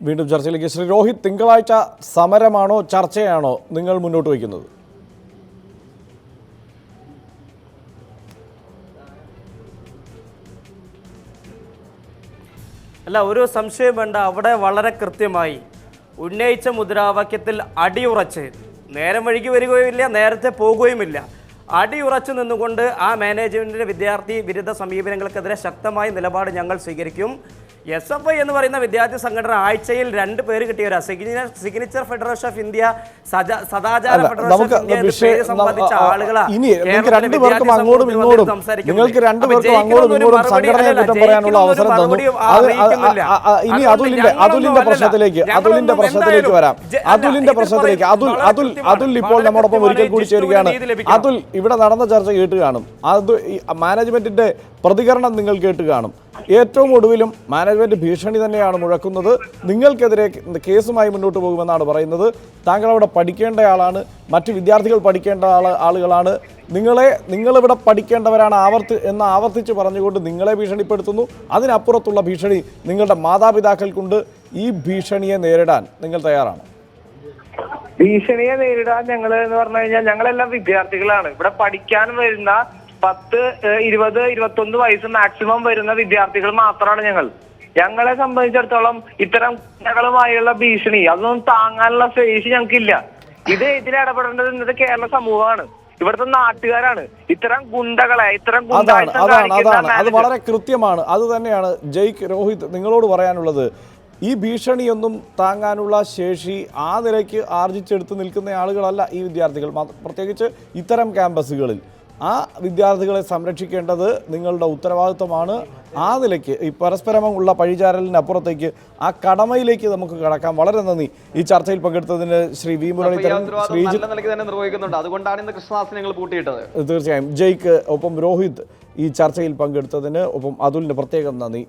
വീണ്ടും ചർച്ചയിലേക്ക്. ശ്രീ രോഹിത്, തിങ്കളാഴ്ച സമരമാണോ ചർച്ചയാണോ നിങ്ങൾ മുന്നോട്ട് വയ്ക്കുന്നത്? അല്ല, ഒരു സംശയം വേണ്ട. അവിടെ വളരെ കൃത്യമായി ഉന്നയിച്ച മുദ്രാവാക്യത്തിൽ അടിയുറച്ച്, നേരം വഴിക്ക് വരികയുമില്ല, നേരത്തെ പോകുകയുമില്ല, അടിയുറച്ചു നിന്നുകൊണ്ട് ആ മാനേജ്മെൻറ്റിൻ്റെ വിദ്യാർത്ഥി വിരുദ്ധ സമീപനങ്ങൾക്കെതിരെ ശക്തമായ നിലപാട് ഞങ്ങൾ സ്വീകരിക്കും. SFI എന്ന് പറയുന്ന വിദ്യാർത്ഥി സംഘടന ആഴ്ചയിൽ 2 പേര് കിട്ടിയവരാ. സിഗ്നേച്ചർ ഫെഡറേഷൻ ഓഫ് ഇന്ത്യ, സദാചാര ഫെഡറേഷൻ ഓഫ് ഇന്ത്യ പേര് സംബന്ധിച്ച ആളുകളാണ്. നിങ്ങൾക്ക് രണ്ടുപേർക്കും അങ്ങോട്ടും ഇങ്ങോട്ടും സംഘടനയെ കുറ്റം പറയാനുള്ള അവസരം തന്നു. ഇനി അതുലിന്റെ പ്രശ്നത്തിലേക്ക് വരാം. അതുൽ ഇപ്പോൾ നമ്മോടൊപ്പം ഒരിക്കൽ കൂടി ചേരുകയാണ്. അതുൽ, ഇവിടെ നടന്ന ചർച്ച കേട്ട് കാണും, അത് മാനേജ്മെന്റിന്റെ പ്രതികരണം നിങ്ങൾ കേട്ട് കാണും. ഏറ്റവും ഒടുവിലും മാനേജ്മെന്റ് ഭീഷണി തന്നെയാണ് മുഴക്കുന്നത്. നിങ്ങൾക്കെതിരെ കേസുമായി മുന്നോട്ട് പോകുമെന്നാണ് പറയുന്നത്. താങ്കൾ അവിടെ പഠിക്കേണ്ട ആളാണ്, മറ്റ് വിദ്യാർത്ഥികൾ പഠിക്കേണ്ട ആളുകളാണ്. നിങ്ങളിവിടെ പഠിക്കേണ്ടവരാണ് ആവർത്തിച്ച് പറഞ്ഞുകൊണ്ട് നിങ്ങളെ ഭീഷണിപ്പെടുത്തുന്നു. അതിനപ്പുറത്തുള്ള ഭീഷണി നിങ്ങളുടെ മാതാപിതാക്കൾക്കുണ്ട്. ഈ ഭീഷണിയെ നേരിടാൻ നിങ്ങൾ തയ്യാറാണോ? ഭീഷണിയെ നേരിടാൻ ഞങ്ങൾ എന്ന് പറഞ്ഞു കഴിഞ്ഞാൽ ഞങ്ങളെല്ലാം വിദ്യാർത്ഥികളാണ്. ഇവിടെ പഠിക്കാൻ വരുന്ന 10, 20, 21 വയസ്സ് മാക്സിമം വരുന്ന വിദ്യാർത്ഥികൾ മാത്രമാണ് ഞങ്ങളെ സംബന്ധിച്ചിടത്തോളം ഇത്തരം ഞങ്ങളുമായുള്ള ഭീഷണി അതൊന്നും താങ്ങാനുള്ള ശേഷി ഞങ്ങൾക്കില്ല. ഇതിൽ ഇടപെടേണ്ടത് ഇന്നത്തെ കേരള സമൂഹമാണ്, ഇവിടുത്തെ നാട്ടുകാരാണ്. ഇത്തരം ഗുണ്ടകളെ അത് വളരെ കൃത്യമാണ്. അത് തന്നെയാണ് ജയ്ക്ക്, രോഹിത് നിങ്ങളോട് പറയാനുള്ളത്. ഈ ഭീഷണിയൊന്നും താങ്ങാനുള്ള ശേഷി ആ നിലയ്ക്ക് ആർജിച്ചെടുത്ത് നിൽക്കുന്ന ആളുകളല്ല ഈ വിദ്യാർത്ഥികൾ, പ്രത്യേകിച്ച് ഇത്തരം ക്യാമ്പസുകളിൽ. ആ വിദ്യാർത്ഥികളെ സംരക്ഷിക്കേണ്ടത് നിങ്ങളുടെ ഉത്തരവാദിത്വമാണ്. ആ നിലയ്ക്ക് ഈ പരസ്പരമുള്ള പഴിചാരലിനപ്പുറത്തേക്ക് ആ കടമയിലേക്ക് നമുക്ക് കടക്കാം. വളരെ നന്ദി ഈ ചർച്ചയിൽ പങ്കെടുത്തതിന് ശ്രീ വി മുരളീധരൻ, തീർച്ചയായും ജയ്ക്ക് ഒപ്പം രോഹിത് ഈ ചർച്ചയിൽ പങ്കെടുത്തതിന്, ഒപ്പം അതുലിന് പ്രത്യേകം നന്ദി.